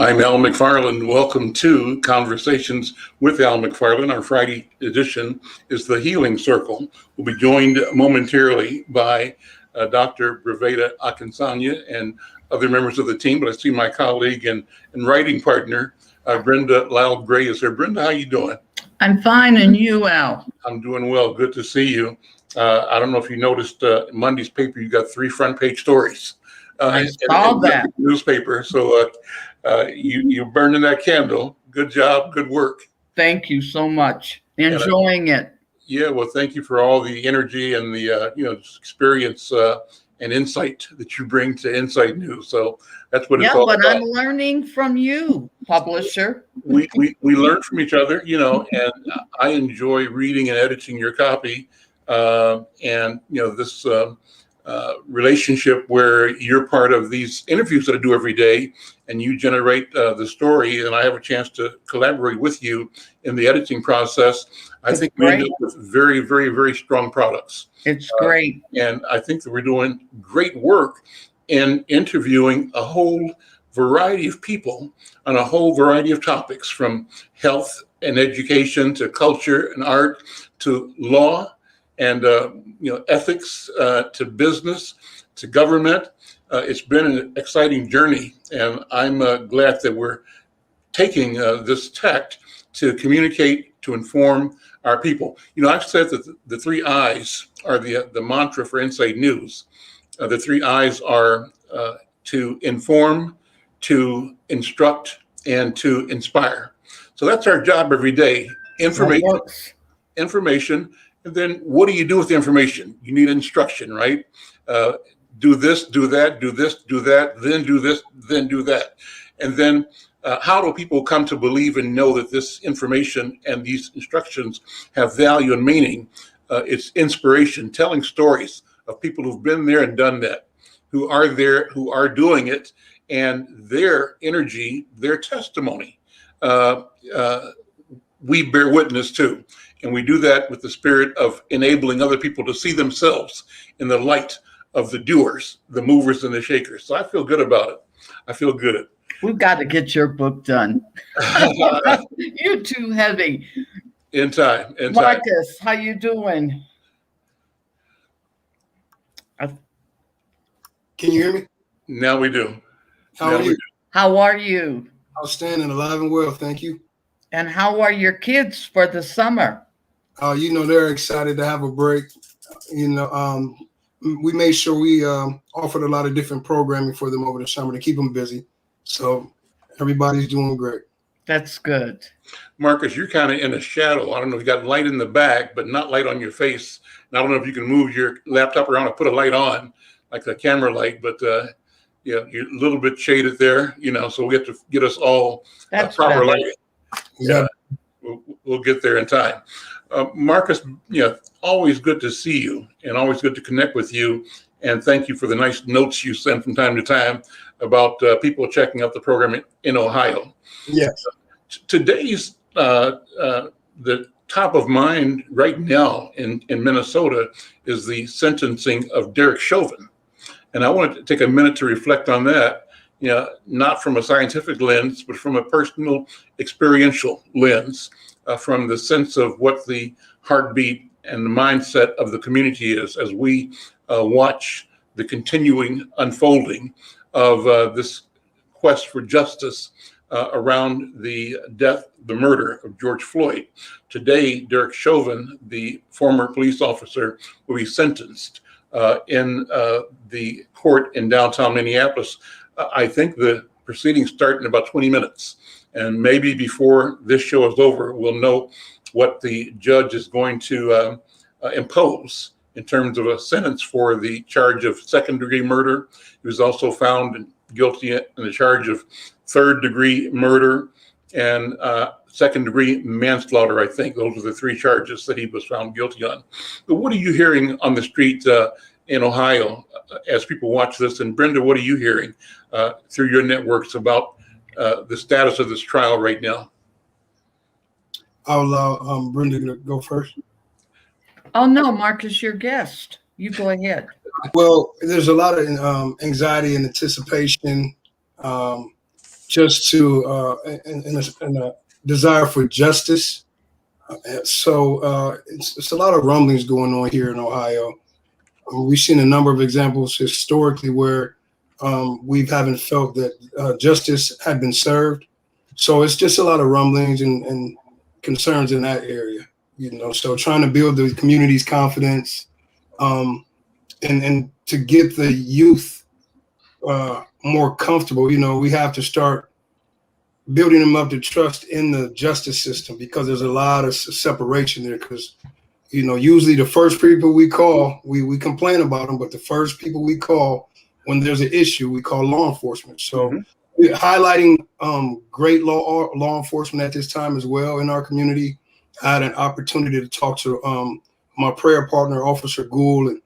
I'm Al McFarlane. Welcome to Conversations with Al McFarlane. Our Friday edition is the Healing Circle. We'll be joined momentarily by Dr. Breveda Akinsanya and other members of the team, but I see my colleague and writing partner, Brenda Lyle Gray, is there. Brenda, how you doing? I'm fine, and you, Al? I'm doing well. Good to see you. I don't know if you noticed Monday's paper, you got 3 front page stories. I saw that. Newspaper. So you're burning that candle. Good job. Good work. Thank you so much. Enjoying it. Yeah. Well, thank you for all the energy and the experience and insight that you bring to Insight News. So that's what it's all about. Yeah, but I'm learning from you, publisher. We learn from each other, and I enjoy reading and editing your copy. And this relationship where you're part of these interviews that I do every day, and you generate the story, and I have a chance to collaborate with you in the editing process. I think we end up with very, very, very strong products. It's great. And I think that we're doing great work in interviewing a whole variety of people on a whole variety of topics, from health and education to culture and art to law and ethics to business to government. It's been an exciting journey, and I'm glad that we're taking this tact to communicate, to inform our people. I've said that the 3 I's are the mantra for Insight News. The 3 I's are to inform, to instruct, and to inspire. So that's our job every day. Information. And then what do you do with the information? You need instruction, right? Do this, do that, do this, do that, then do this, then do that. And then how do people come to believe and know that this information and these instructions have value and meaning? It's inspiration, telling stories of people who've been there and done that, who are there, who are doing it, and their energy, their testimony, we bear witness to. And we do that with the spirit of enabling other people to see themselves in the light of the doers, the movers and the shakers. So I feel good about it. I feel good. We've got to get your book done. You're too heavy. In time. Marcus, how you doing? Can you hear me? Now we do. How are you? How are you? Outstanding, alive and well, thank you. And how are your kids for the summer? They're excited to have a break. We made sure we offered a lot of different programming for them over the summer to keep them busy. So everybody's doing great. That's good. Marcus, you're kind of in a shadow. I don't know if you got light in the back, but not light on your face. And I don't know if you can move your laptop around and put a light on, like the camera light, but you're a little bit shaded there, so we have to get us all proper lighting. Yeah, we'll get there in time. Marcus, always good to see you and always good to connect with you. And thank you for the nice notes you send from time to time about people checking out the program in Ohio. Yes. Today's the top of mind right now in Minnesota is the sentencing of Derek Chauvin. And I wanted to take a minute to reflect on that, not from a scientific lens, but from a personal experiential lens, from the sense of what the heartbeat and the mindset of the community is as we watch the continuing unfolding of this quest for justice around the death, the murder of George Floyd. Today, Derek Chauvin, the former police officer, will be sentenced in the court in downtown Minneapolis. I think the proceedings start in about 20 minutes. And maybe before this show is over, we'll know what the judge is going to impose in terms of a sentence for the charge of second-degree murder. He was also found guilty in the charge of third-degree murder and second-degree manslaughter, I think. Those are the 3 charges that he was found guilty on. But what are you hearing on the street in Ohio as people watch this? And Brenda, what are you hearing through your networks about the status of this trial right now? I'll allow Brenda to go first. Oh, no, Marcus, your guest. You go ahead. Well, there's a lot of anxiety and anticipation just to and a desire for justice. It's a lot of rumblings going on here in Ohio. We've seen a number of examples historically where we haven't felt that justice had been served. So it's just a lot of rumblings and concerns in that area, So trying to build the community's confidence, and to get the youth more comfortable, we have to start building them up to trust in the justice system, because there's a lot of separation there. Because usually the first people we call, we complain about them, but the first people we call when there's an issue, we call law enforcement. So highlighting great law enforcement at this time as well in our community. I had an opportunity to talk to my prayer partner, Officer Gould, and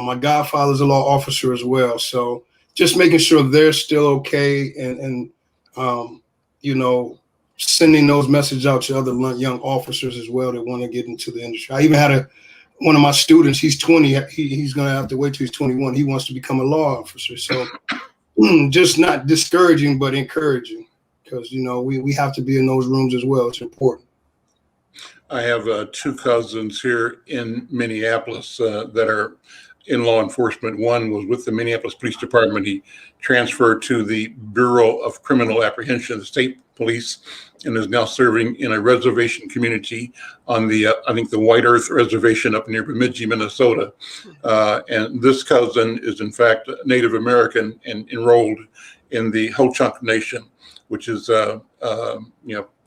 my godfather's a law officer as well. So just making sure they're still okay, and sending those messages out to other young officers as well that want to get into the industry. I even had one of my students, he's 20, he's going to have to wait till he's 21. He wants to become a law officer. So just not discouraging, but encouraging, because, we have to be in those rooms as well. It's important. I have two cousins here in Minneapolis that are in law enforcement. One was with the Minneapolis Police Department. He transferred to the Bureau of Criminal Apprehension, the state police, and is now serving in a reservation community on the, I think, the White Earth Reservation up near Bemidji, Minnesota. And this cousin is, in fact, Native American and enrolled in the Ho-Chunk Nation, which is,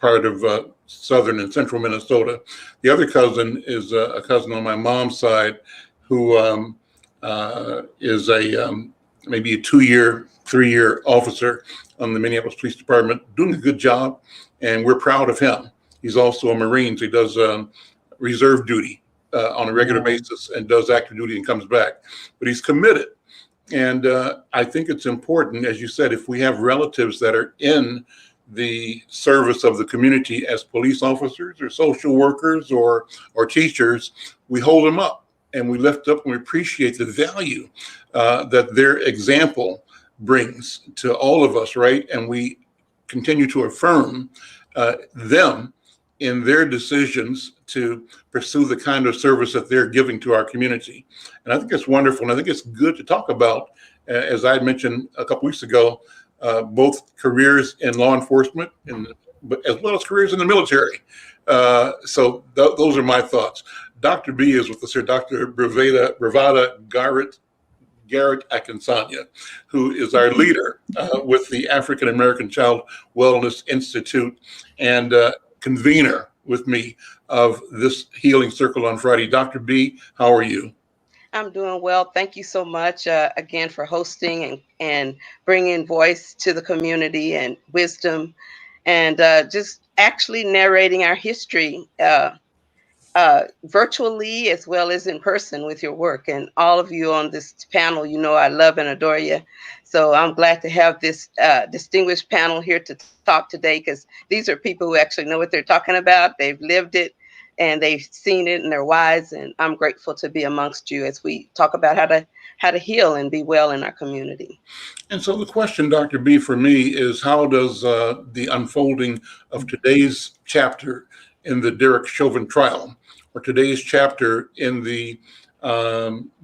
part of southern and central Minnesota. The other cousin is a cousin on my mom's side who is maybe a 2-year, 3-year officer on the Minneapolis Police Department, doing a good job, and we're proud of him. He's also a Marine, so he does reserve duty on a regular basis and does active duty and comes back. But he's committed, and I think it's important, as you said, if we have relatives that are in the service of the community as police officers or social workers or teachers, we hold them up. And we lift up and we appreciate the value that their example brings to all of us, right? And we continue to affirm them in their decisions to pursue the kind of service that they're giving to our community. And I think it's wonderful. And I think it's good to talk about, as I mentioned a couple weeks ago, both careers in law enforcement, but as well as careers in the military. So those are my thoughts. Dr. B is with us here, Dr. Bravada Garrett Akinsanya, who is our leader with the African American Child Wellness Institute and convener with me of this Healing Circle on Friday. Dr. B, how are you? I'm doing well. Thank you so much again for hosting and bringing voice to the community and wisdom, and just actually narrating our history virtually as well as in person with your work. And all of you on this panel, I love and adore you. So I'm glad to have this distinguished panel here to talk today, because these are people who actually know what they're talking about. They've lived it and they've seen it and they're wise. And I'm grateful to be amongst you as we talk about how to heal and be well in our community. And so the question, Dr. B, for me is, how does the unfolding of today's chapter in the Derek Chauvin trial, or today's chapter in the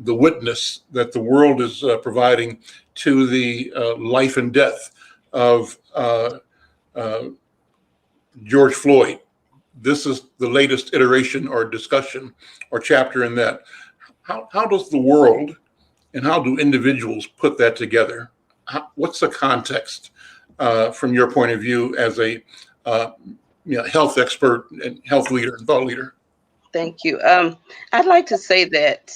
witness that the world is providing to the life and death of George Floyd, this is the latest iteration or discussion or chapter in that. How does the world and how do individuals put that together? What's the context from your point of view as a health expert and health leader and thought leader? Thank you. I'd like to say that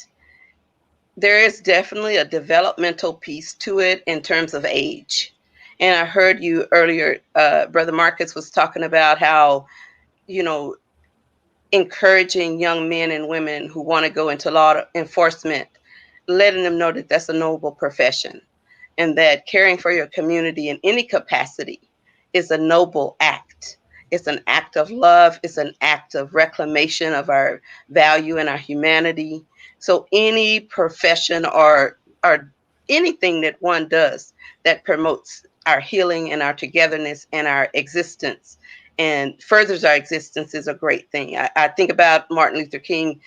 there is definitely a developmental piece to it in terms of age. And I heard you earlier, Brother Marcus was talking about how, encouraging young men and women who want to go into law enforcement, letting them know that that's a noble profession and that caring for your community in any capacity is a noble act. It's an act of love. It's an act of reclamation of our value and our humanity. So any profession or anything that one does that promotes our healing and our togetherness and our existence and furthers our existence is a great thing. I think about Martin Luther King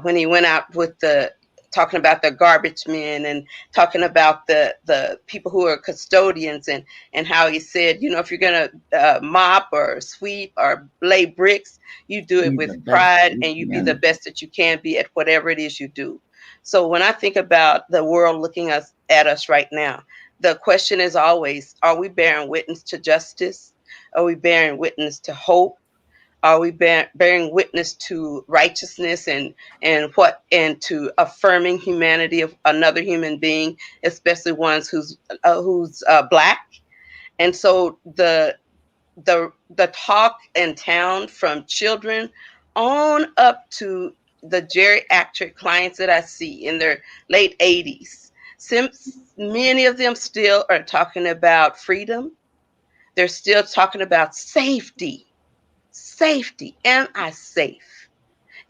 when he went out with the talking about the garbage men and talking about the people who are custodians and how he said, you know, if you're going to mop or sweep or lay bricks, you do it with pride and you be the best that you can be at whatever it is you do. So when I think about the world looking at us right now, the question is always, are we bearing witness to justice? Are we bearing witness to hope? Are we bearing witness to righteousness and to affirming humanity of another human being, especially ones who's Black? And so the talk in town, from children on up to the geriatric clients that I see in their late 80s, since many of them still are talking about freedom, they're still talking about safety. Am I safe?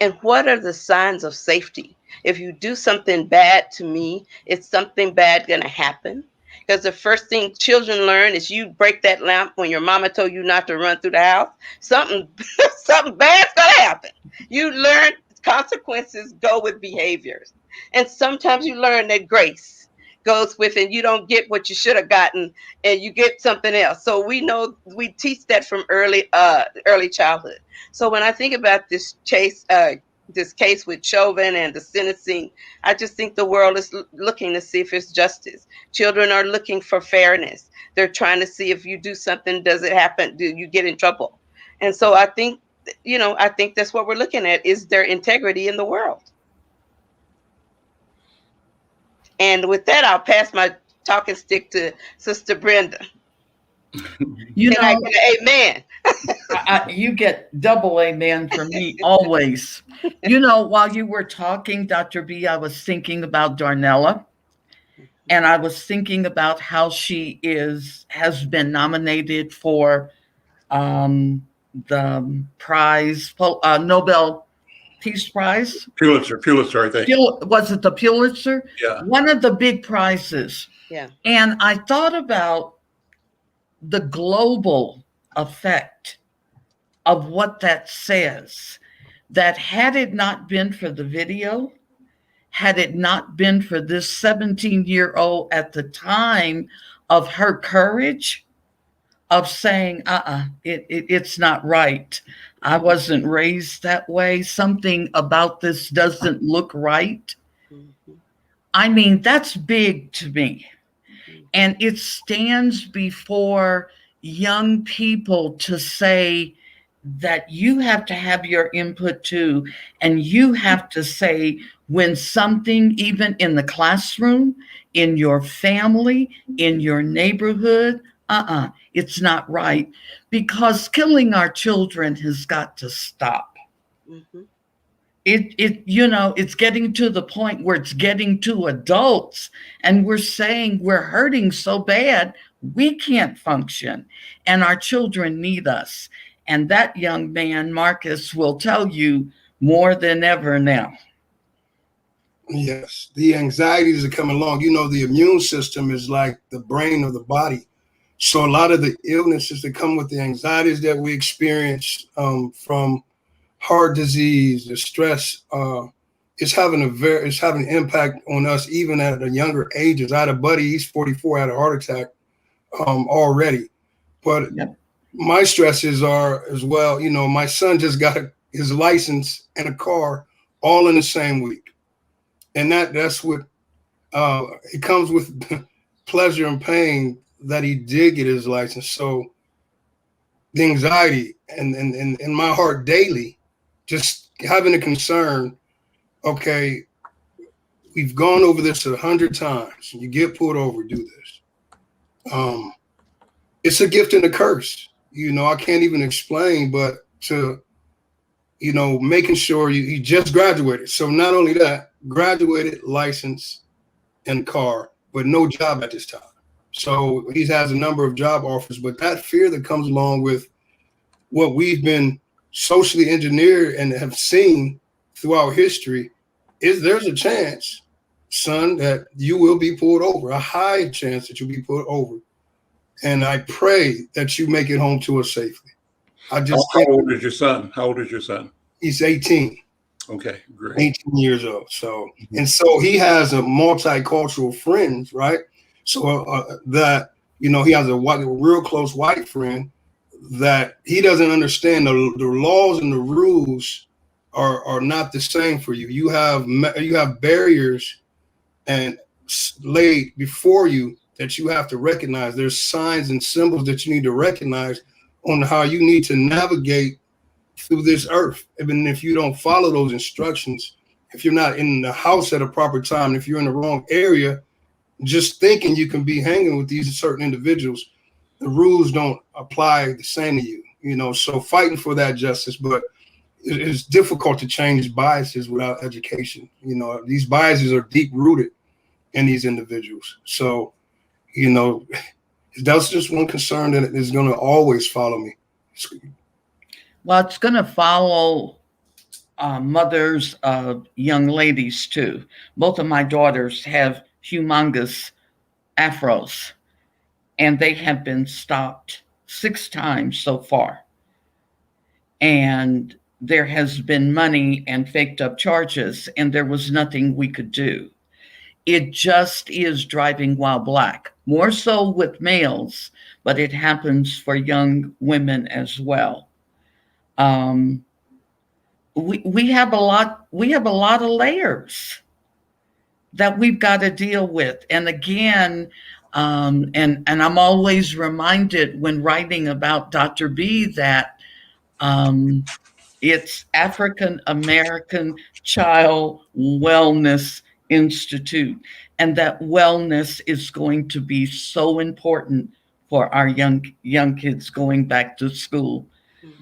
And what are the signs of safety? If you do something bad to me, is something bad going to happen? Because the first thing children learn is you break that lamp when your mama told you not to run through the house, something bad's going to happen. You learn consequences go with behaviors. And sometimes you learn that grace goes with it. You don't get what you should have gotten and you get something else. So we know, we teach that from early childhood. So when I think about this case with Chauvin and the sentencing, I just think the world is looking to see if it's justice. Children are looking for fairness. They're trying to see if you do something, does it happen? Do you get in trouble? And so I think, I think that's what we're looking at. Is there integrity in the world? And with that, I'll pass my talking stick to Sister Brenda. Amen. You get double amen from me always. While you were talking, Dr. B, I was thinking about Darnella, and I was thinking about how she has been nominated for the prize, Nobel Peace Prize. Pulitzer, I think. Was it the Pulitzer? Yeah. One of the big prizes. Yeah. And I thought about the global effect of what that says, that had it not been for the video, had it not been for this 17-year-old at the time of her courage of saying, it's not right. I wasn't raised that way. Something about this doesn't look right. Mm-hmm. I mean, that's big to me. And it stands before young people to say that you have to have your input too. And you have to say when something, even in the classroom, in your family, in your neighborhood, it's not right, because killing our children has got to stop. Mm-hmm. It's getting to the point where it's getting to adults, and we're saying we're hurting so bad we can't function, and our children need us. And that young man, Marcus, will tell you more than ever now. Yes, the anxieties that come along. The immune system is like the brain of the body. So a lot of the illnesses that come with the anxieties that we experience from heart disease, the stress, it's having an impact on us even at the younger ages. I had a buddy, he's 44, had a heart attack already. But my stresses are as well. My son just got his license and a car all in the same week. And that's what it comes with pleasure and pain that he did get his license. So the anxiety and in my heart daily, just having a concern, okay, we've gone over this 100 times. You get pulled over, do this. It's a gift and a curse. I can't even explain, but to, making sure you just graduated. So not only that, graduated, license, and car, but no job at this time. So he has a number of job offers, but that fear that comes along with what we've been socially engineered and have seen throughout history is there's a chance, son, that you will be pulled over, a high chance that you'll be pulled over. and I pray that you make it home to us safely. I just How can't. old is your son? How old is your son? He's 18. Okay, great. 18 years old. So, and so he has a multicultural friends, right? So that, you know, he has a real close white friend that he doesn't understand the laws and the rules are not the same for you. You have barriers and laid before you that you have to recognize. There's signs and symbols that you need to recognize on how you need to navigate through this earth. Even if you don't follow those instructions, if you're not in the house at a proper time, if you're in the wrong area, just thinking you can be hanging with these certain individuals, the rules don't apply the same to you, you know. So fighting for that justice, but it's difficult to change biases without education. You know, these biases are deep rooted in these individuals. So, you know, that's just one concern that is going to always follow me. Well, it's going to follow mothers of young ladies too. Both of my daughters have humongous afros, and they have been stopped 6 times so far. And there has been money and faked up charges, and there was nothing we could do. It just is driving while black, more so with males, but it happens for young women as well. Um, we have a lot of layers that we've got to deal with. And again, and I'm always reminded when writing about Dr. B that it's African American Child Wellness Institute, and that wellness is going to be so important for our young kids going back to school.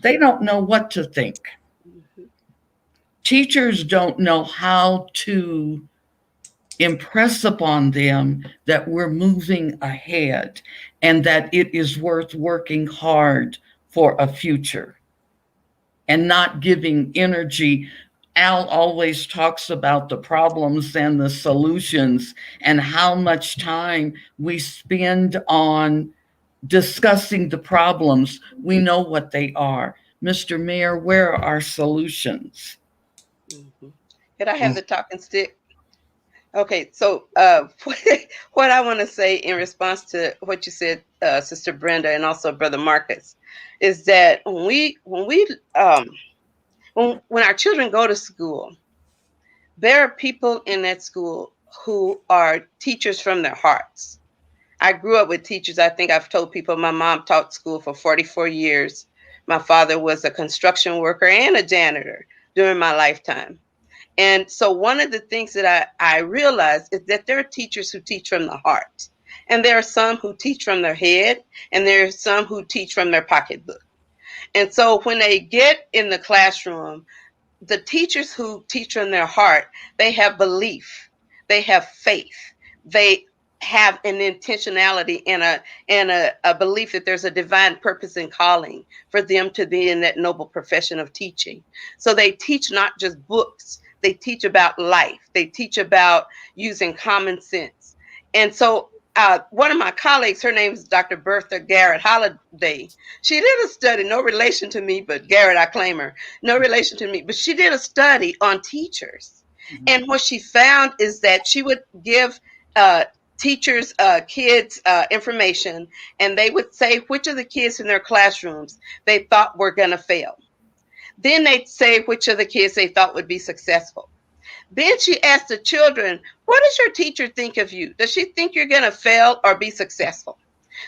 They don't know what to think. Teachers don't know how to impress upon them that we're moving ahead and that it is worth working hard for a future and not giving energy. Al always talks about the problems and the solutions and how much time we spend on discussing the problems. We know what they are. Mr. Mayor, where are our solutions? Could I have the talking stick? Okay, so what I want to say in response to what you said, Sister Brenda, and also Brother Marcus, is that when our children go to school, there are people in that school who are teachers from their hearts. I grew up with teachers. I think I've told people my mom taught school for 44 years. My father was a construction worker and a janitor during my lifetime. And so one of the things that I realized is that there are teachers who teach from the heart. And there are some who teach from their head, and there are some who teach from their pocketbook. And so when they get in the classroom, the teachers who teach from their heart, they have belief, they have faith, they have an intentionality and a belief that there's a divine purpose and calling for them to be in that noble profession of teaching. So they teach not just books, they teach about life, they teach about using common sense. And so one of my colleagues, her name is Dr. Bertha Garrett Holliday. She did a study, no relation to me, but Garrett, I claim her, no relation to me, but she did a study on teachers. Mm-hmm. And what she found is that she would give teachers, kids information, and they would say which of the kids in their classrooms they thought were going to fail. Then they'd say which of the kids they thought would be successful. Then she asked the children, what does your teacher think of you? Does she think you're going to fail or be successful?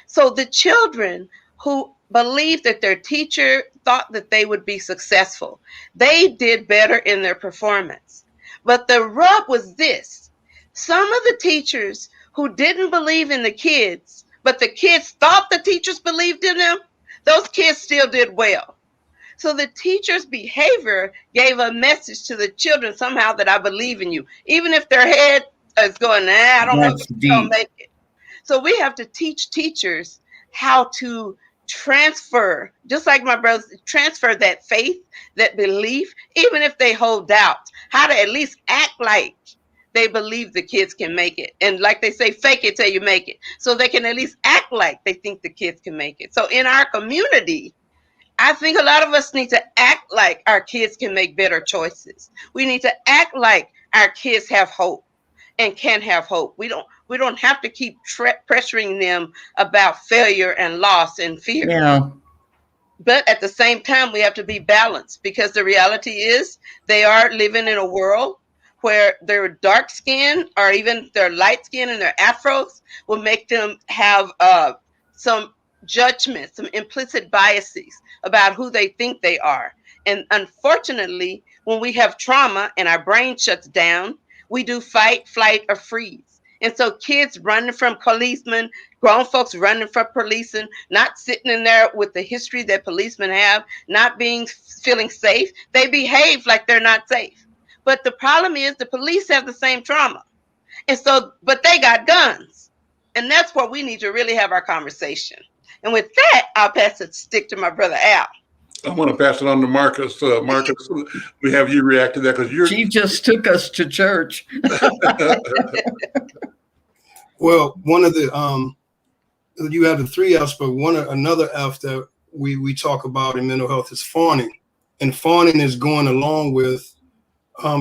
So the children who believed that their teacher thought that they would be successful, they did better in their performance. But the rub was this. Some of the teachers who didn't believe in the kids, but the kids thought the teachers believed in them, those kids still did well. So the teacher's behavior gave a message to the children somehow that I believe in you, even if their head is going, nah, I don't know if they'll make it. So we have to teach teachers how to transfer, just like my brothers, transfer that faith, that belief, even if they hold doubt, how to at least act like they believe the kids can make it. And like they say, fake it till you make it. So they can at least act like they think the kids can make it. So in our community, I think a lot of us need to act like our kids can make better choices. We need to act like our kids have hope and can have hope. We don't have to keep pressuring them about failure and loss and fear. Yeah. But at the same time, we have to be balanced, because the reality is they are living in a world where their dark skin or even their light skin and their afros will make them have some judgment, some implicit biases about who they think they are. And unfortunately, when we have trauma and our brain shuts down, we do fight, flight, or freeze. And so kids running from policemen, grown folks running from policing, not sitting in there with the history that policemen have, not feeling safe, they behave like they're not safe. But the problem is the police have the same trauma. And so, but they got guns. And that's where we need to really have our conversation. And with that, I'll pass the stick to my brother Al. I want to pass it on to Marcus. Marcus, we have you react to that because She just took us to church. Well, one of the you have the three F's, but another F that we talk about in mental health is fawning, and fawning is going along with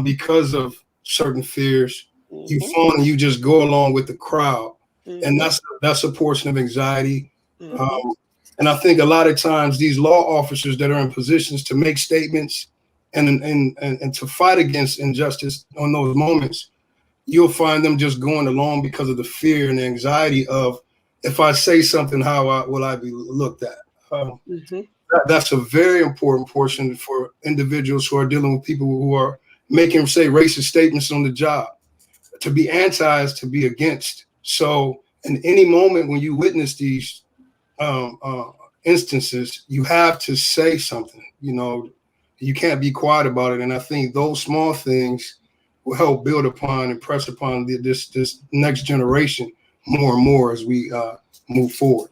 because of certain fears. Mm-hmm. You fawn and you just go along with the crowd, mm-hmm. and that's a portion of anxiety. Mm-hmm. And I think a lot of times these law officers that are in positions to make statements and to fight against injustice on those moments, you'll find them just going along because of the fear and the anxiety of, if I say something, how will I be looked at? Mm-hmm. That's a very important portion for individuals who are dealing with people who are making, say, racist statements on the job. To be anti is to be against. So in any moment when you witness these instances, you have to say something. You know, you can't be quiet about it. And I think those small things will help build upon and press upon this next generation more and more as we move forward.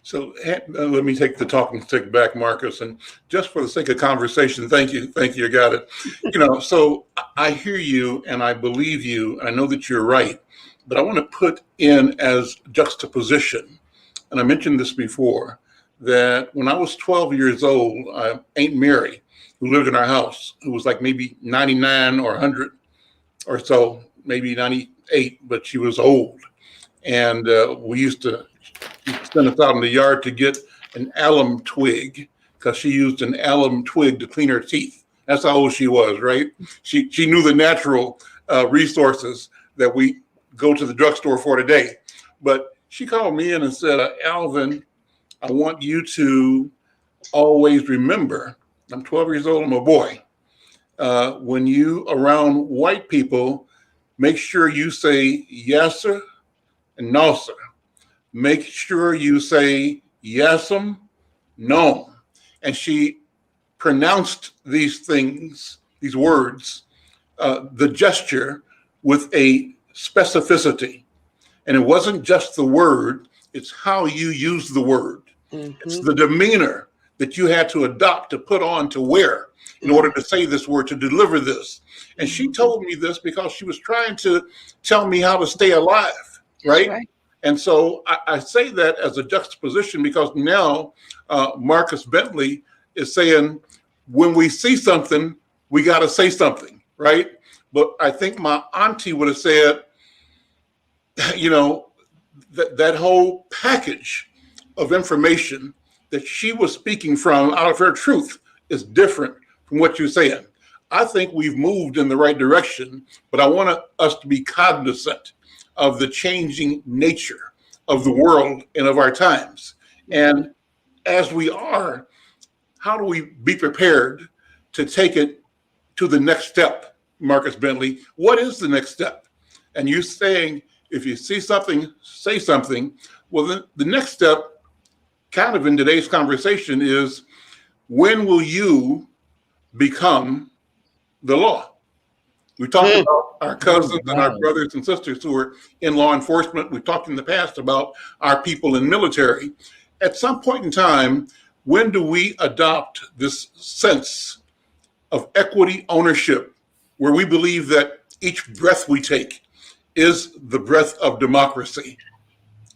So let me take the talking stick back, Marcus, and just for the sake of conversation, thank you, you got it. You know, so I hear you and I believe you, and I know that you're right, but I want to put in as juxtaposition, and I mentioned this before, that when I was 12 years old, Aunt Mary, who lived in our house, who was like maybe 99 or 100 or so, maybe 98, but she was old. And we used to send us out in the yard to get an alum twig, because she used an alum twig to clean her teeth. That's how old she was, right? She knew the natural resources that we go to the drugstore for today. But she called me in and said, Alvin, I want you to always remember, I'm 12 years old, I'm a boy. When you around white people, make sure you say yes, sir, and no, sir. Make sure you say yes'm, no. And she pronounced these things, these words, the gesture with a specificity. And it wasn't just the word, it's how you use the word. Mm-hmm. It's the demeanor that you had to adopt, to put on, to wear in order to say this word, to deliver this. And she told me this because she was trying to tell me how to stay alive, right? Right. And so I say that as a juxtaposition because now Marcus Bentley is saying, when we see something, we got to say something, right? But I think my auntie would have said, you know, that whole package of information that she was speaking from out of her truth is different from what you're saying. I think we've moved in the right direction, but I want us to be cognizant of the changing nature of the world and of our times. And as we are, how do we be prepared to take it to the next step, Marcus Bentley? What is the next step? And you're saying, if you see something, say something. Well, then the next step, kind of in today's conversation, is when will you become the law? We talked about our cousins and our brothers and sisters who are in law enforcement. We talked in the past about our people in military. At some point in time, when do we adopt this sense of equity ownership, where we believe that each breath we take is the breath of democracy,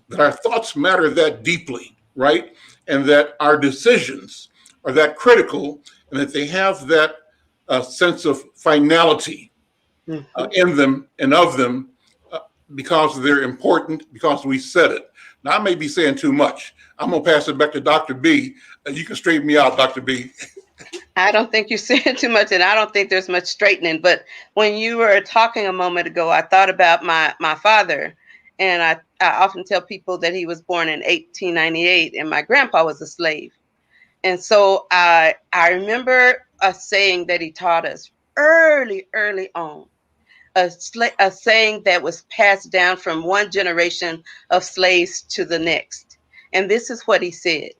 that our thoughts matter that deeply, right? And that our decisions are that critical, and that they have that sense of finality Mhm. in them and of them, because they're important, because we said it. Now, I may be saying too much. I'm going to pass it back to Dr. B. You can straighten me out, Dr. B. I don't think you're saying too much, and I don't think there's much straightening. But when you were talking a moment ago, I thought about my father, and I often tell people that he was born in 1898, and my grandpa was a slave. And so I remember a saying that he taught us early on, a saying that was passed down from one generation of slaves to the next. And this is what he said.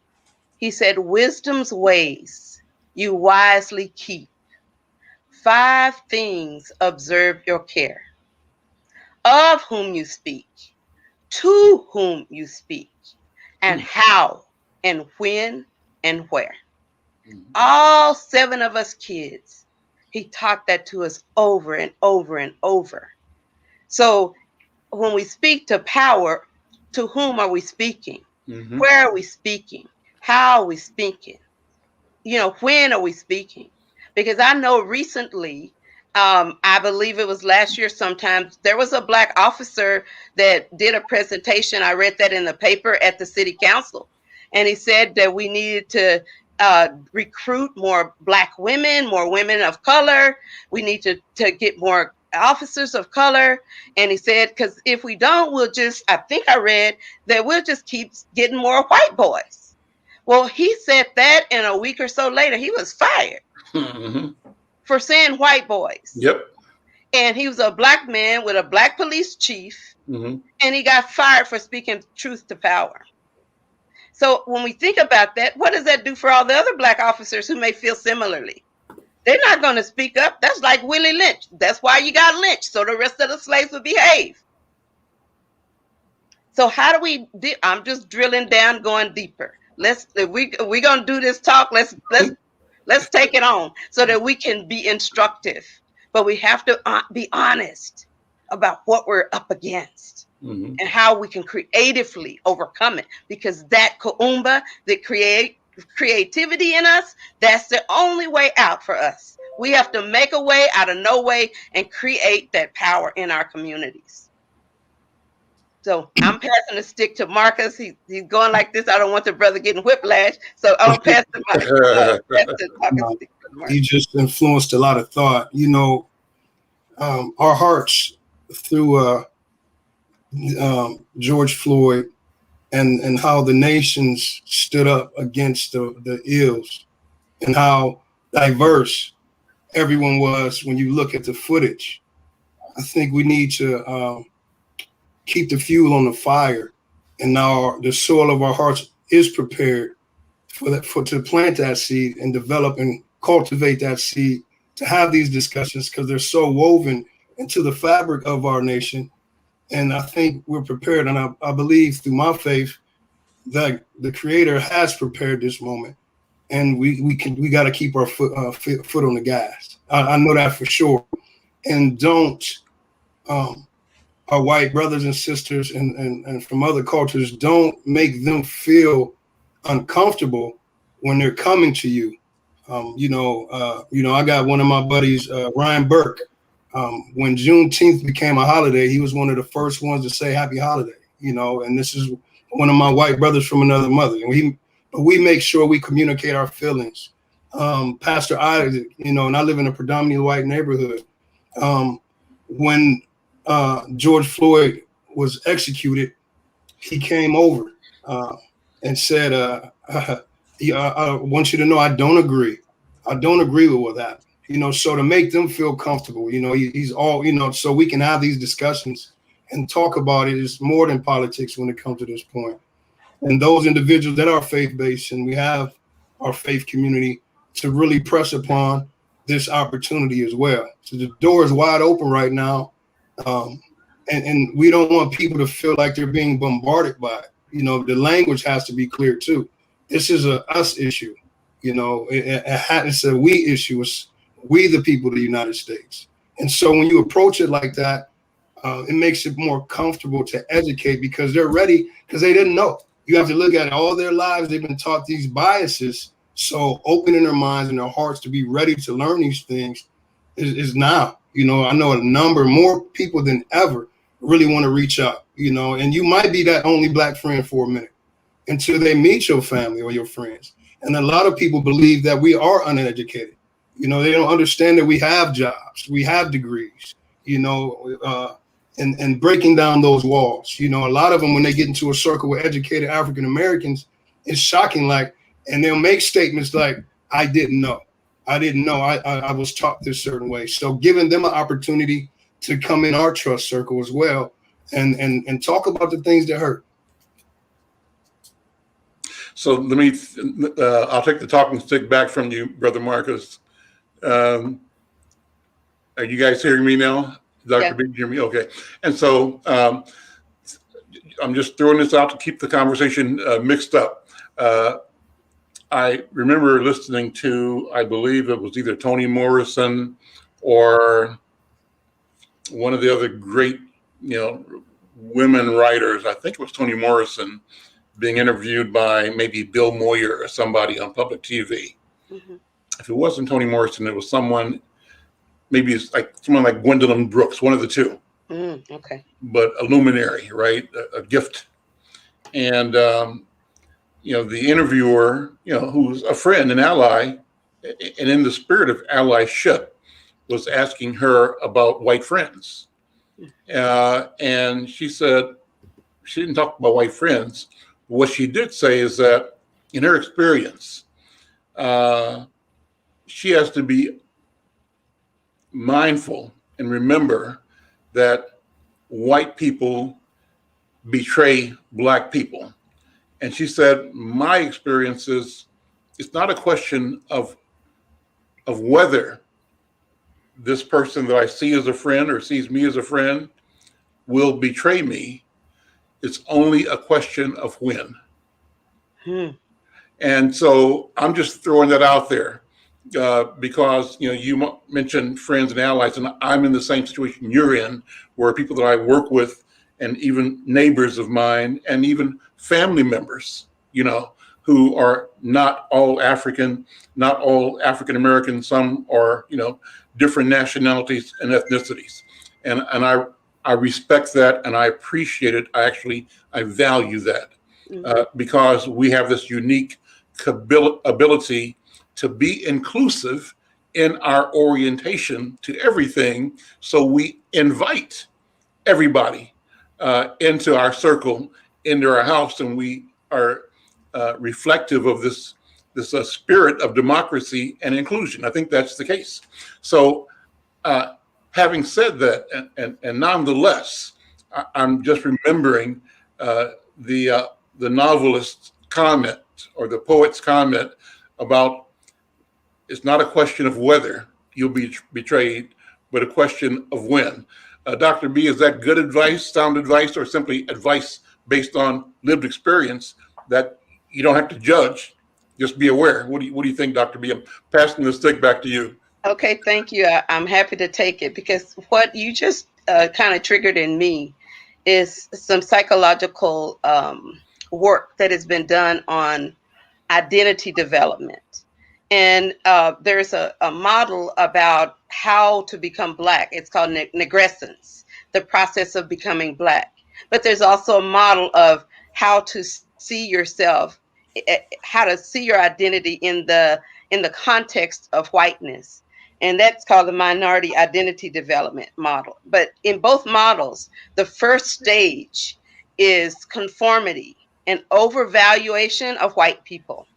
He said, wisdom's ways you wisely keep. 5 things observe your care. Of whom you speak, to whom you speak, and how, and when, and where. All 7 of us kids, he taught that to us over and over and over. So when we speak to power, to whom are we speaking? Mm-hmm. Where are we speaking? How are we speaking? When are we speaking? Because I know recently, I believe it was last year sometime, there was a Black officer that did a presentation. I read that in the paper at the city council. And he said that we needed to recruit more Black women, more women of color. We need to get more officers of color. And he said, because if we don't, I think I read that we'll just keep getting more white boys. Well, he said that, and a week or so later, he was fired Mm-hmm. for saying white boys. Yep. And he was a Black man with a Black police chief, Mm-hmm. and he got fired for speaking truth to power. So when we think about that, what does that do for all the other Black officers who may feel similarly? They're not going to speak up. That's like Willie Lynch. That's why you got lynched, so the rest of the slaves would behave. So how do we? I'm just drilling down, going deeper. If we're gonna do this talk, let's take it on so that we can be instructive. But we have to be honest about what we're up against, Mm-hmm. and how we can creatively overcome it. Because that kaumba, the creativity in us, that's the only way out for us. We have to make a way out of no way and create that power in our communities. So I'm passing the stick to Marcus. He's going like this. I don't want the brother getting whiplash. So I'm passing the stick to Marcus. He just influenced a lot of thought. Our hearts through George Floyd and how the nations stood up against the ills, and how diverse everyone was when you look at the footage. I think we need to keep the fuel on the fire, and now the soil of our hearts is prepared to plant that seed and develop and cultivate that seed, to have these discussions, because they're so woven into the fabric of our nation. And I think we're prepared, and I believe through my faith that the Creator has prepared this moment, and we got to keep our foot on the gas. I know that for sure. And don't our white brothers and sisters and from other cultures, don't make them feel uncomfortable when they're coming to you. I got one of my buddies, Ryan Burke. When Juneteenth became a holiday, he was one of the first ones to say happy holiday, and this is one of my white brothers from another mother. And we make sure we communicate our feelings. Pastor Isaac, and I live in a predominantly white neighborhood. When George Floyd was executed, he came over and said, I want you to know I don't agree. I don't agree with what happened. So to make them feel comfortable, he's all, so we can have these discussions and talk about it. Is more than politics when it comes to this point. And those individuals that are faith-based, and we have our faith community to really press upon this opportunity as well. So the door is wide open right now. And we don't want people to feel like they're being bombarded by it. The language has to be clear too. This is a us issue. It's a we issue. It's we the people of the United States. And so when you approach it like that, it makes it more comfortable to educate because they're ready, because they didn't know. You have to look at it. All their lives, they've been taught these biases. So opening their minds and their hearts to be ready to learn these things is now. You know, I know a number more people than ever really want to reach out, you know, and you might be that only Black friend for a minute until they meet your family or your friends. And a lot of people believe that we are uneducated. You know, they don't understand that we have jobs, we have degrees, you know, and breaking down those walls. You know, a lot of them, when they get into a circle with educated African Americans, it's shocking. Like, and they'll make statements like, I didn't know. I was taught this certain way. So giving them an opportunity to come in our trust circle as well and talk about the things that hurt. So let me, I'll take the talking stick back from you, Brother Marcus. Are you guys hearing me now? Dr. Yeah. B, hear me? Okay. And so I'm just throwing this out to keep the conversation mixed up. I remember listening to, I believe it was either Toni Morrison or one of the other great, you know, women writers. I think it was Toni Morrison being interviewed by maybe Bill Moyer or somebody on public TV. Mm-hmm. If it wasn't Toni Morrison, it was someone, maybe it's like someone like Gwendolyn Brooks, one of the two. Okay. But a luminary, right? A gift. And, you know, the interviewer, you know, who's a friend, an ally, and in the spirit of allyship, was asking her about white friends. And she said, she didn't talk about white friends. What she did say is that in her experience, she has to be mindful and remember that white people betray Black people. And she said, my experience is, it's not a question of whether this person that I see as a friend or sees me as a friend will betray me. It's only a question of when. And so I'm just throwing that out there because, you know, you mentioned friends and allies, and I'm in the same situation you're in, where people that I work with and even neighbors of mine and even family members, you know, who are not all African, not all African American, some are, you know, different nationalities and ethnicities. And I respect that and I appreciate it. I value that because we have this unique ability to be inclusive in our orientation to everything. So we invite everybody into our circle, into our house, and we are reflective of this spirit of democracy and inclusion. I think that's the case. So having said that, and nonetheless, I'm just remembering the novelist's comment or the poet's comment about it's not a question of whether you'll be betrayed, but a question of when. Dr. B, is that good advice, sound advice, or simply advice based on lived experience that you don't have to judge, just be aware? What do you think, Dr. B? I'm passing the stick back to you. Okay, thank you. I'm happy to take it because what you just kind of triggered in me is some psychological work that has been done on identity development. And there's a model about how to become Black. It's called negrescence, the process of becoming Black. But there's also a model of how to see yourself, how to see your identity in the context of whiteness. And that's called the minority identity development model. But in both models, the first stage is conformity and overvaluation of white people.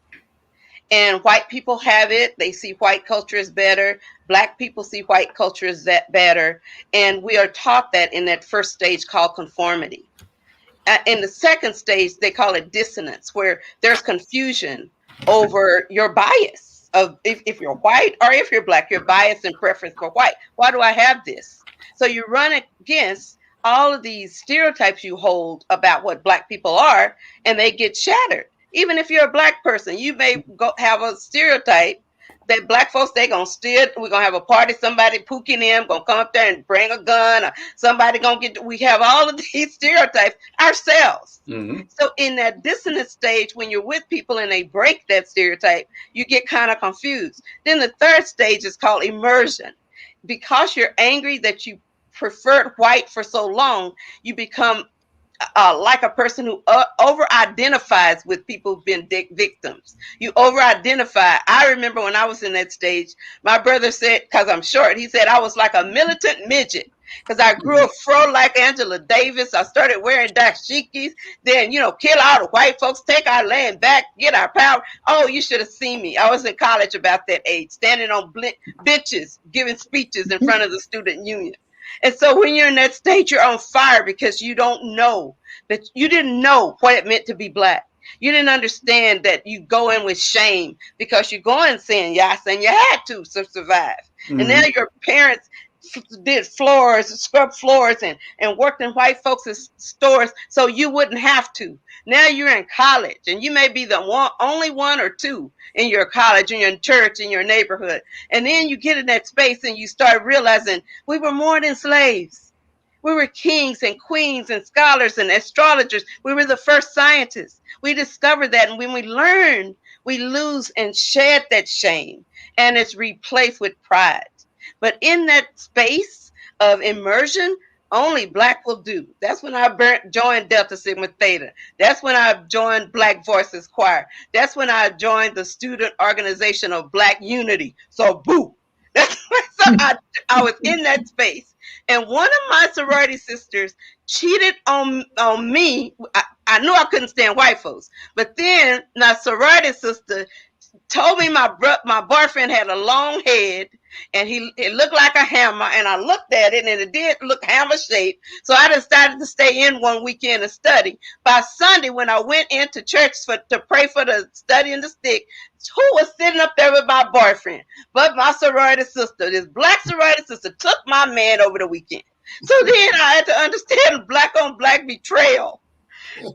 And white people have it. They see white culture as better. Black people see white culture as that better. And we are taught that in that first stage called conformity. In the second stage, they call it dissonance, where there's confusion over your bias of if you're white or if you're Black, your bias and preference for white. Why do I have this? So you run against all of these stereotypes you hold about what Black people are, and they get shattered. Even if you're a Black person, you may have a stereotype that black folks, they gonna steal. We're gonna have a party. Somebody pooking them gonna come up there and bring a gun. Or somebody gonna get. We have all of these stereotypes ourselves. Mm-hmm. So in that dissonance stage, when you're with people and they break that stereotype, you get kind of confused. Then the third stage is called immersion. Because you're angry that you preferred white for so long, you become like a person who over-identifies with people who've been victims. You over-identify. I remember when I was in that stage, my brother said, because I'm short, he said I was like a militant midget. Because I grew a fro like Angela Davis. I started wearing dashikis. Then, kill all the white folks, take our land back, get our power. Oh, you should have seen me. I was in college about that age, standing on benches, giving speeches in front of the student union. And so when you're in that state, you're on fire because you don't know that you didn't know what it meant to be black. You didn't understand that you go in with shame because you go in saying yes and you had to survive. Mm-hmm. And now your parents did scrub floors and worked in white folks' stores so you wouldn't have to. Now you're in college and you may be the only one or two in your college, in your church, in your neighborhood. And then you get in that space and you start realizing we were more than slaves. We were kings and queens and scholars and astrologers. We were the first scientists. We discovered that. And when we learn, we lose and shed that shame and it's replaced with pride. But in that space of immersion, only black will do. That's when I joined Delta Sigma Theta. That's when I joined Black Voices Choir. That's when I joined the student organization of Black Unity. So boo. So I was in that space. And one of my sorority sisters cheated on me. I knew I couldn't stand white folks. But then my sorority sister told me my boyfriend had a long head and it looked like a hammer, and I looked at it and it did look hammer shaped. So I decided to stay in one weekend and study. By Sunday, when I went into church to pray for the study in the stick, who was sitting up there with my boyfriend? But my sorority sister, this black sorority sister, took my man over the weekend. So then I had to understand black on black betrayal.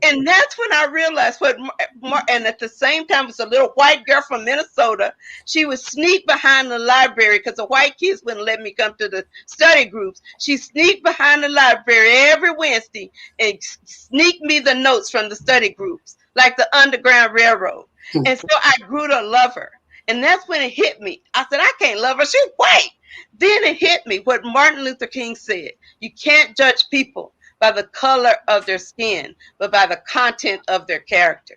And that's when I realized and at the same time, it was a little white girl from Minnesota. She would sneak behind the library because the white kids wouldn't let me come to the study groups. She sneaked behind the library every Wednesday and sneaked me the notes from the study groups, like the Underground Railroad. And so I grew to love her. And that's when it hit me. I said, I can't love her. She's white. Then it hit me what Martin Luther King said. You can't judge people by the color of their skin, but by the content of their character.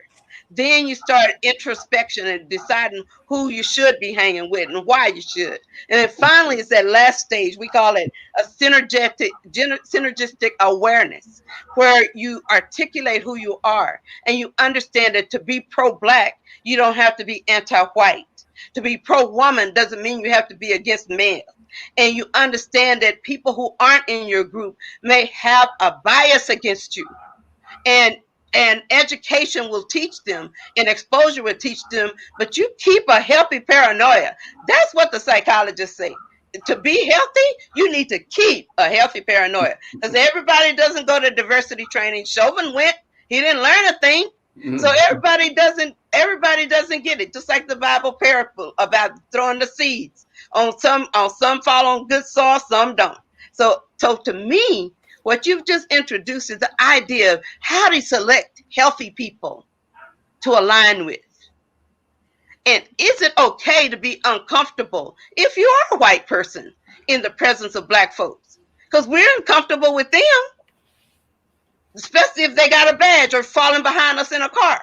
Then you start introspection and deciding who you should be hanging with and why you should. And then finally, it's that last stage. We call it a synergistic awareness, where you articulate who you are and you understand that to be pro-black, you don't have to be anti-white. To be pro-woman doesn't mean you have to be against men. And you understand that people who aren't in your group may have a bias against you. And education will teach them and exposure will teach them, but you keep a healthy paranoia. That's what the psychologists say. To be healthy, you need to keep a healthy paranoia. Because everybody doesn't go to diversity training. Chauvin went, he didn't learn a thing. Mm-hmm. So everybody doesn't get it. Just like the Bible parable about throwing the seeds. On some fall on good soil, some don't. So to me, what you've just introduced is the idea of how to select healthy people to align with. And is it okay to be uncomfortable if you are a white person in the presence of black folks? Because we're uncomfortable with them, especially if they got a badge or falling behind us in a car.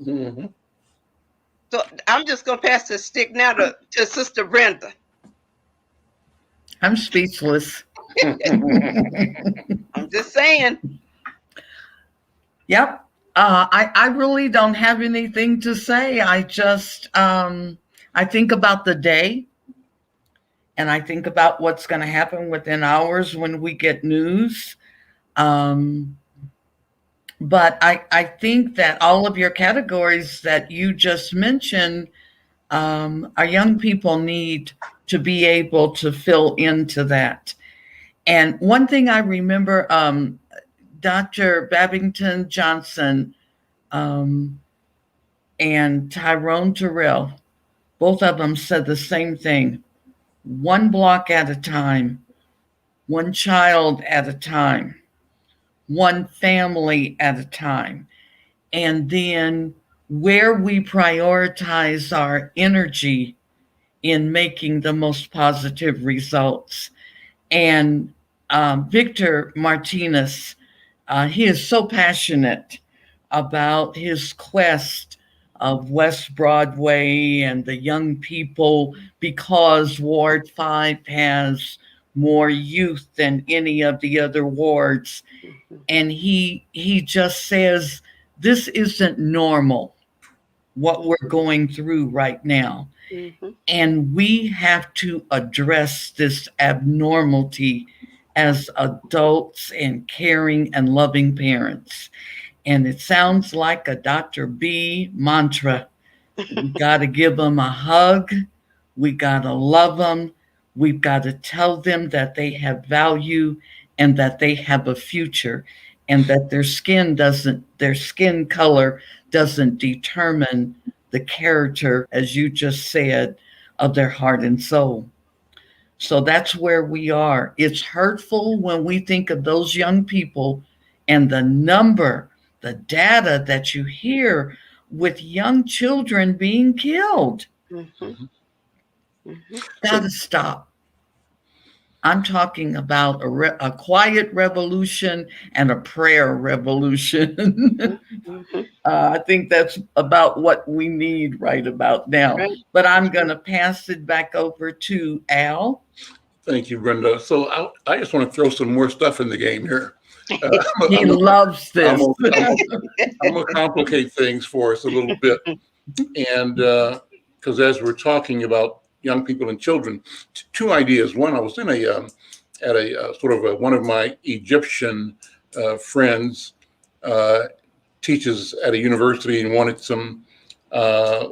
Mm-hmm. So I'm just going to pass the stick now to Sister Brenda. I'm speechless. I'm just saying. Yep. I really don't have anything to say. I just, I think about the day and I think about what's going to happen within hours when we get news. But I think that all of your categories that you just mentioned, our young people need to be able to fill into that. And one thing I remember, Dr. Babington Johnson and Tyrone Terrell both of them said the same thing: one block at a time, one child at a time, one family at a time. And then where we prioritize our energy in making the most positive results. And Victor Martinez, he is so passionate about his quest of West Broadway and the young people, because Ward 5 has more youth than any of the other wards. And he just says, this isn't normal, what we're going through right now. Mm-hmm. And we have to address this abnormality as adults and caring and loving parents. And it sounds like a Dr. B mantra. We got to give them a hug. We got to love them. We've got to tell them that they have value and that they have a future, and that their skin color doesn't determine the character, as you just said, of their heart and soul. So that's where we are. It's hurtful when we think of those young people and the data that you hear with young children being killed. Mm-hmm. Mm-hmm. Gotta stop. I'm talking about a quiet revolution and a prayer revolution. Mm-hmm. I think that's about what we need right about now. Right. But I'm going to pass it back over to Al. Thank you, Brenda. So I just want to throw some more stuff in the game here. He loves this. I'm going to complicate things for us a little bit. And because as we're talking about young people and children, two ideas. One, I was in at a sort of one of my Egyptian friends teaches at a university and wanted some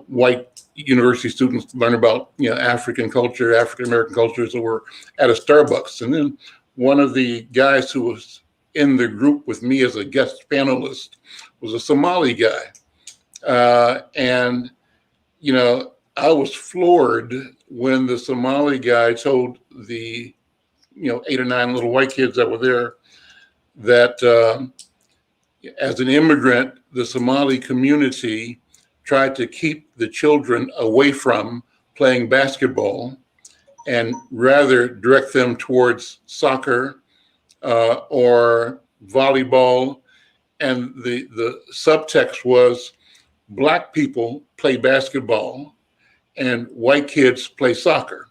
white university students to learn about African culture, African American culture. So we're at a Starbucks, and then one of the guys who was in the group with me as a guest panelist was a Somali guy, and I was floored when the Somali guy told the 8 or 9 little white kids that were there that as an immigrant, the Somali community tried to keep the children away from playing basketball and rather direct them towards soccer or volleyball. And the subtext was Black people play basketball and white kids play soccer.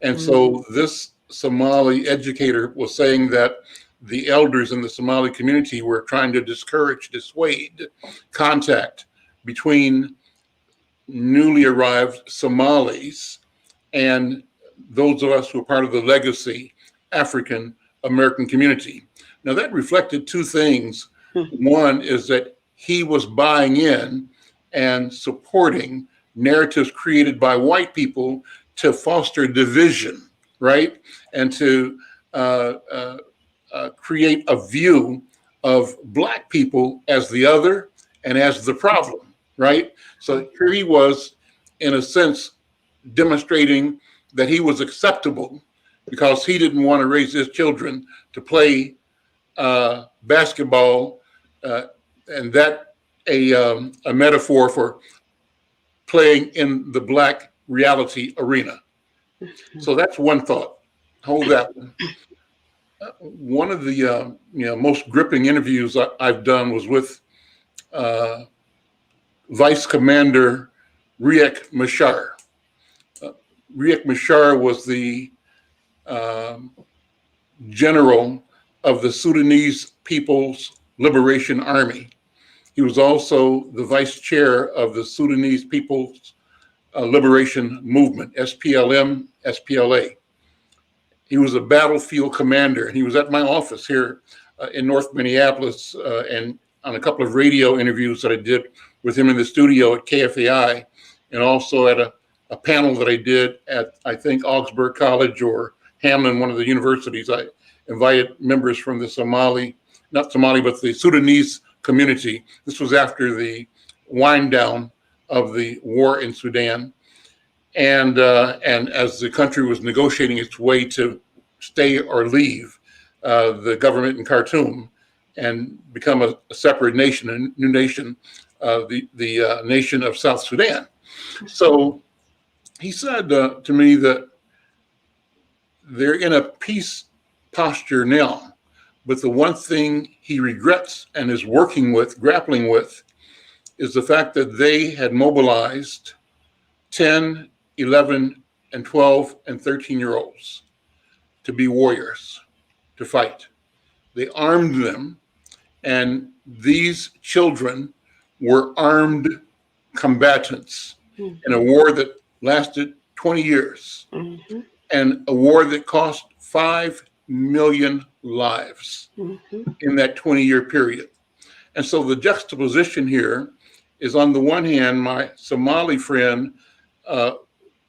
And so this Somali educator was saying that the elders in the Somali community were trying to dissuade contact between newly arrived Somalis and those of us who are part of the legacy African American community. Now that reflected two things. One is that he was buying in and supporting narratives created by white people to foster division, right? And to create a view of Black people as the other and as the problem, right? So here he was, in a sense, demonstrating that he was acceptable because he didn't want to raise his children to play basketball, and that a metaphor for playing in the Black reality arena. So that's one thought. Hold that one. One of the most gripping interviews I've done was with Vice Commander Riek Machar. Riek Machar was the general of the Sudanese People's Liberation Army. He was also the vice chair of the Sudanese People's Liberation Movement, SPLM, SPLA. He was a battlefield commander, and he was at my office here in North Minneapolis and on a couple of radio interviews that I did with him in the studio at KFAI, and also at a panel that I did at, I think, Augsburg College or Hamlin, one of the universities. I invited members from the but the Sudanese community. This was after the wind down of the war in Sudan. and as the country was negotiating its way to stay or leave the government in Khartoum and become a separate nation, a new nation, the nation of South Sudan. So he said to me that they're in a peace posture now, but the one thing he regrets and is working with, grappling with, is the fact that they had mobilized 10, 11, and 12 and 13-year-olds to be warriors, to fight. They armed them, and these children were armed combatants in a war that lasted 20 years and a war that cost 5 million lives in that 20-year period. And so the juxtaposition here is, on the one hand, my Somali friend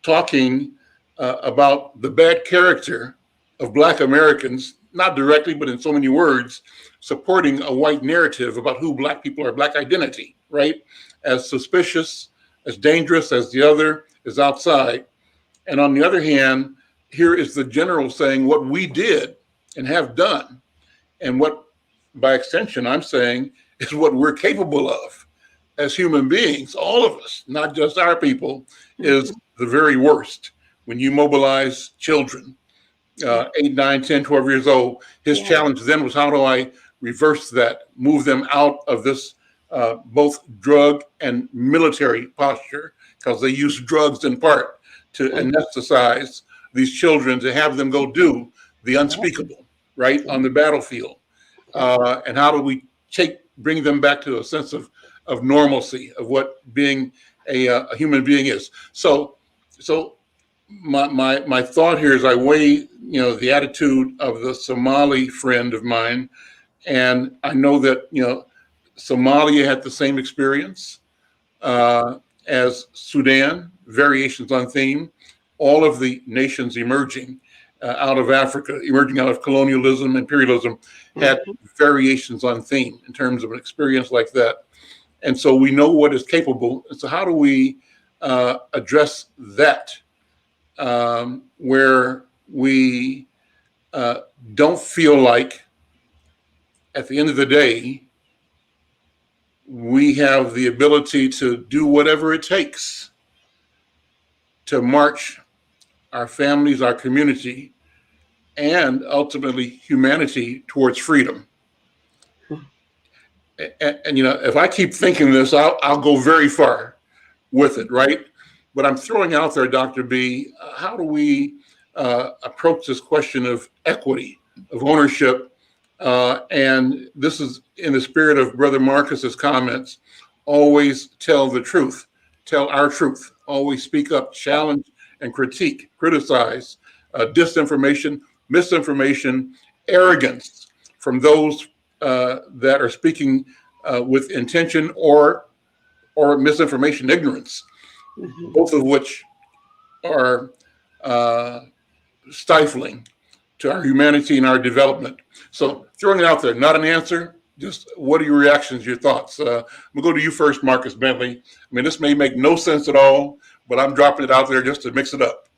talking about the bad character of Black Americans, not directly, but in so many words, supporting a white narrative about who Black people are, Black identity, right? As suspicious, as dangerous as the other is outside. And on the other hand, here is the general saying what we did and have done, and what, by extension, I'm saying is what we're capable of as human beings, all of us, not just our people, is the very worst. When you mobilize children, 8, 9, 10, 12 years old, his challenge then was, how do I reverse that, move them out of this both drug and military posture, because they use drugs in part to anesthetize these children, to have them go do the unspeakable, right, on the battlefield. And how do we bring them back to a sense of normalcy, of what being a human being is. So my thought here is, I weigh, the attitude of the Somali friend of mine, and I know that, Somalia had the same experience as Sudan, variations on theme. All of the nations emerging out of Africa, emerging out of colonialism, imperialism, had variations on theme in terms of an experience like that. And so we know what is capable. And so how do we address that, where we don't feel like, at the end of the day, we have the ability to do whatever it takes to march our families, our community, and ultimately humanity towards freedom. And if I keep thinking this, I'll go very far with it, right? But I'm throwing out there, Dr. B, how do we approach this question of equity, of ownership? And this is in the spirit of Brother Marcus's comments: always tell the truth, tell our truth, always speak up, challenge and criticize disinformation, misinformation, arrogance from those that are speaking with intention, or misinformation, ignorance, both of which are stifling to our humanity and our development. So throwing it out there, not an answer, just what are your reactions, your thoughts? I'm gonna go to you first, Marcus Bentley. I mean, this may make no sense at all, but I'm dropping it out there just to mix it up.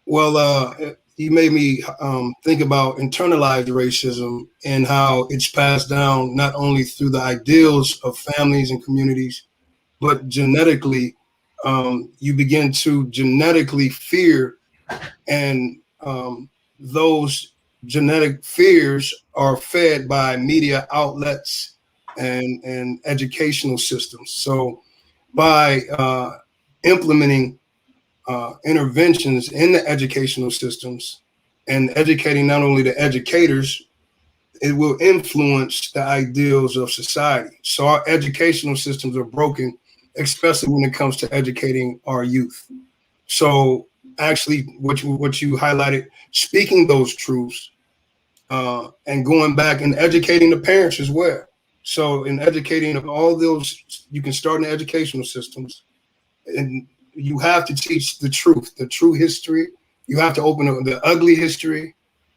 Well, you made me think about internalized racism and how it's passed down not only through the ideals of families and communities, but genetically. You begin to genetically fear, and those genetic fears are fed by media outlets and educational systems. So by implementing interventions in the educational systems and educating not only the educators, it will influence the ideals of society. So our educational systems are broken, especially when it comes to educating our youth. So actually what you highlighted, speaking those truths and going back and educating the parents as well. So in educating of all those, you can start in the educational systems, and you have to teach the truth, the true history. You have to open up the ugly history,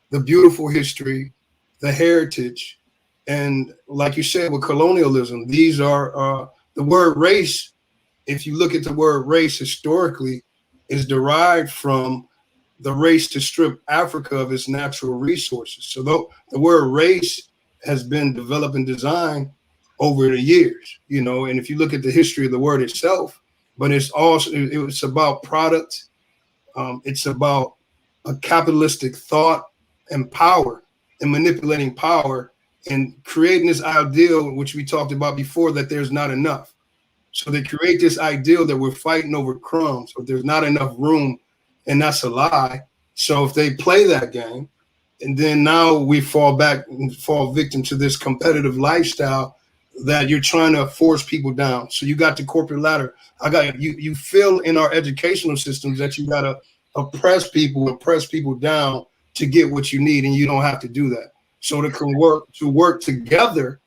the beautiful history, the heritage. And like you said, with colonialism, these are the word race if you look at the word race historically, is derived from the race to strip Africa of its natural resources. So the word race has been developed and designed over the years, you know, and if you look at the history of the word itself, but it's about product. It's about a capitalistic thought and power and manipulating power and creating this ideal, which we talked about before, that there's not enough. So they create this ideal that we're fighting over crumbs, or there's not enough room, and that's a lie. So if they play that game, and then now we fall back and fall victim to this competitive lifestyle that you're trying to force people down. So you got the corporate ladder. You feel in our educational systems that you got to oppress people and press people down to get what you need, and you don't have to do that. So to work together,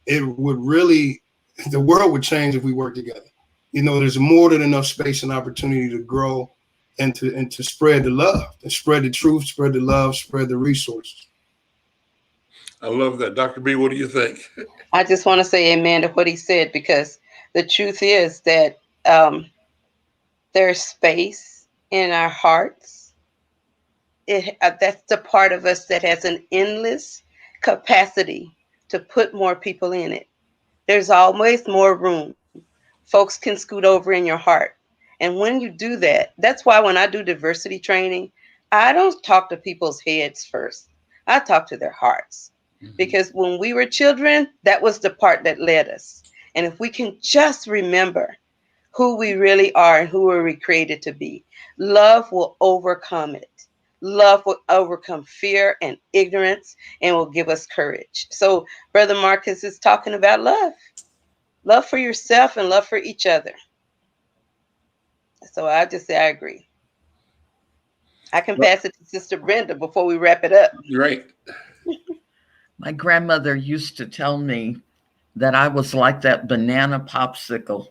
it would really, the world would change if we work together. You know, there's more than enough space and opportunity to grow and to spread the love, to spread the truth, spread the love, spread the resources. I love that. Dr. B, what do you think? I just want to say amen to what he said, because the truth is that there's space in our hearts. That's the part of us that has an endless capacity to put more people in it. There's always more room. Folks can scoot over in your heart. And when you do that, that's why when I do diversity training, I don't talk to people's heads first. I talk to their hearts. Because when we were children, that was the part that led us. And if we can just remember who we really are and who we were created to be, love will overcome it. Love will overcome fear and ignorance and will give us courage. So Brother Marcus is talking about love. Love for yourself and love for each other. So I just say I agree. I can pass it to Sister Brenda before we wrap it up. Right. My grandmother used to tell me that I was like that banana popsicle.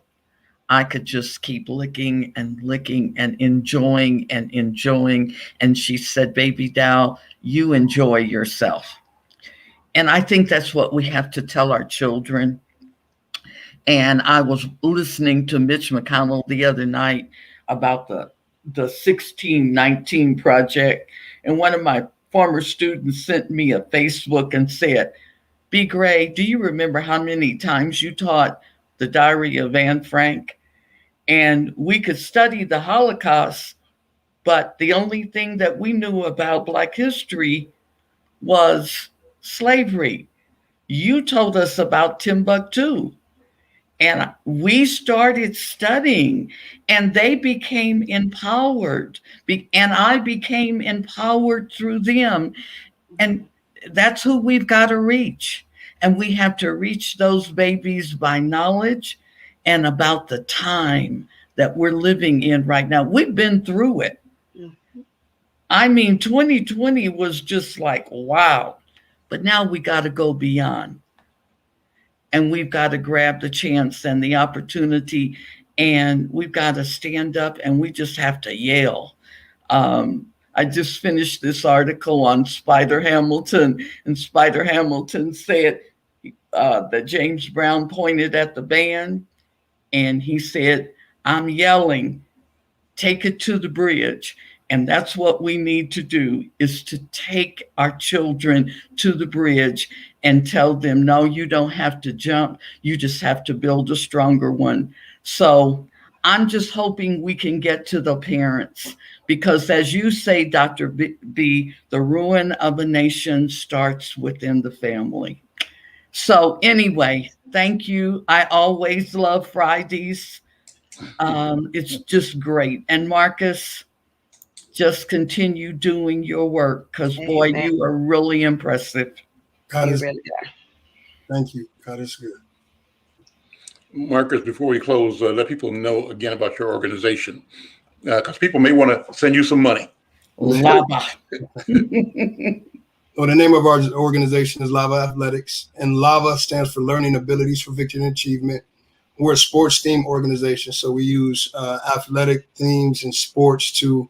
I could just keep licking and enjoying and enjoying. And she said, baby Dow, you enjoy yourself. And I think that's what we have to tell our children. And I was listening to Mitch McConnell the other night about the 1619 project. And one of my former students sent me a Facebook and said, B. Gray, do you remember how many times you taught the Diary of Anne Frank? And we could study the Holocaust, but the only thing that we knew about Black history was slavery. You told us about Timbuktu. And we started studying, and they became empowered. And I became empowered through them. And that's who we've got to reach. And we have to reach those babies by knowledge and about the time that we're living in right now. We've been through it. I mean, 2020 was just like, wow. But now we got to go beyond. And we've got to grab the chance and the opportunity, and we've got to stand up, and we just have to yell. I just finished this article on Spider Hamilton, and Spider Hamilton said that James Brown pointed at the band, and he said, I'm yelling, take it to the bridge. And that's what we need to do, is to take our children to the bridge and tell them, no, you don't have to jump. You just have to build a stronger one. So I'm just hoping we can get to the parents, because as you say, Dr. B, the ruin of a nation starts within the family. So anyway, thank you. I always love Fridays. It's just great. And Marcus, just continue doing your work, because boy, you are really impressive. God You is really are. Thank you. God is good. Marcus, before we close, let people know again about your organization, because people may want to send you some money. Lava. Well, the name of our organization is Lava Athletics, and Lava stands for Learning Abilities for Victory and Achievement. We're a sports theme organization, so we use athletic themes and sports to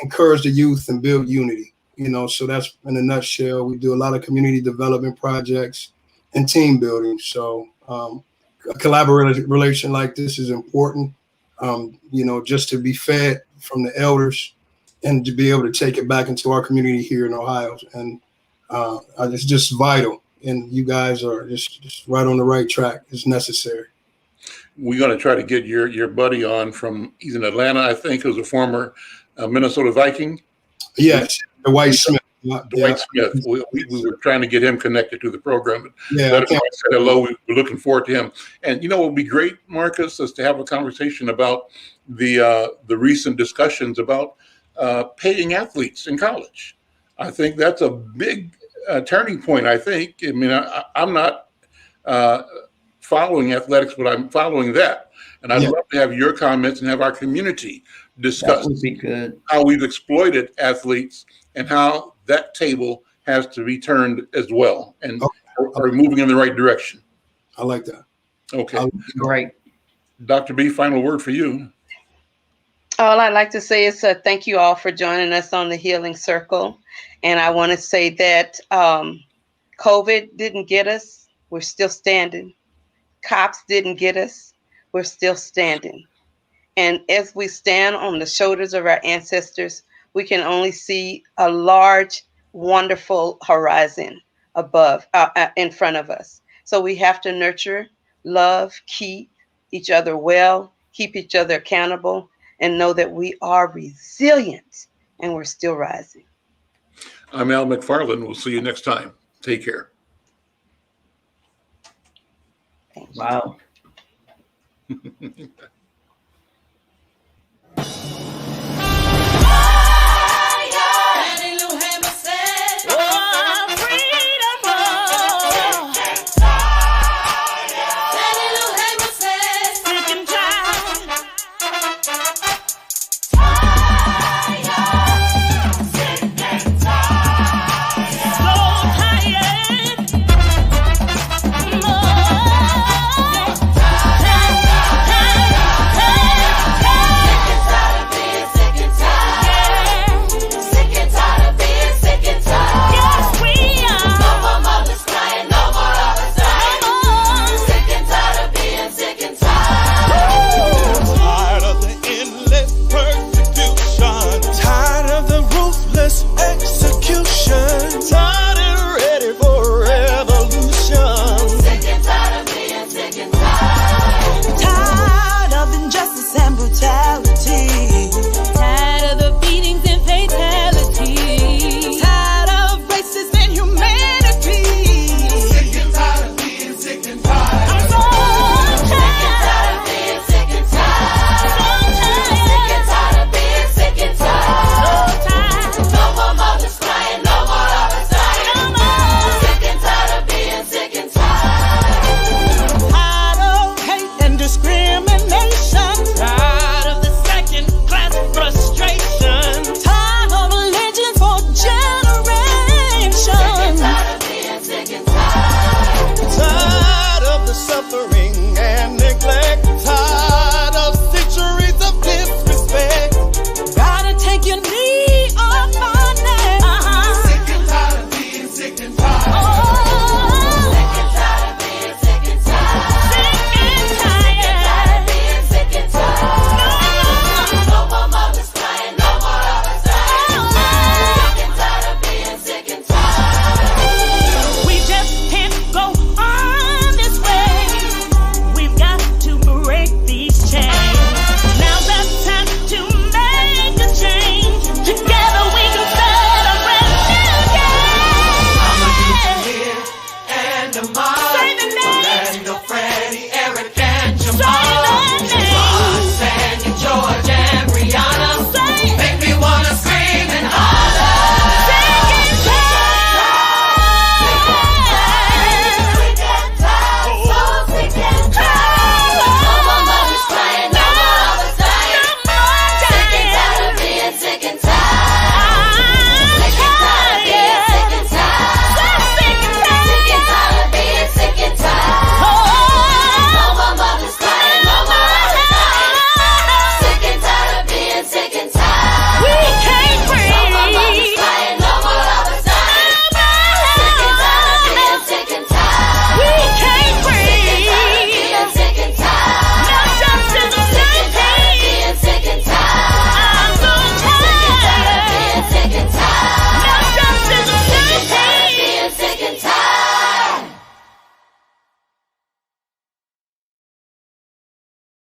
encourage the youth and build unity. You know, so that's in a nutshell. We do a lot of community development projects and team building. So a collaborative relation like this is important. just to be fed from the elders and to be able to take it back into our community here in Ohio. And it's just vital. And you guys are just right on the right track. It's necessary. We're going to try to get your buddy on from, he's in Atlanta, I think, who's a former Minnesota Viking. Yes, Dwight Smith. Dwight Smith. We were trying to get him connected to the program. Yeah, let him know I said hello. We're looking forward to him. And what would be great, Marcus, is to have a conversation about the recent discussions about paying athletes in college. I think that's a big turning point. I think. I mean, I'm not following athletics, but I'm following that. And I'd love to have your comments and have our community discuss That would be good. How we've exploited athletes and how that table has to be turned as well, and are moving in the right direction. I like that. Okay. Great. Dr. B, final word for you. All I'd like to say is thank you all for joining us on the Healing Circle. And I want to say that COVID didn't get us. We're still standing. Cops didn't get us. We're still standing. And as we stand on the shoulders of our ancestors, we can only see a large, wonderful horizon above, in front of us. So we have to nurture, love, keep each other well, keep each other accountable, and know that we are resilient and we're still rising. I'm Al McFarlane. We'll see you next time. Take care. Wow. Say the name.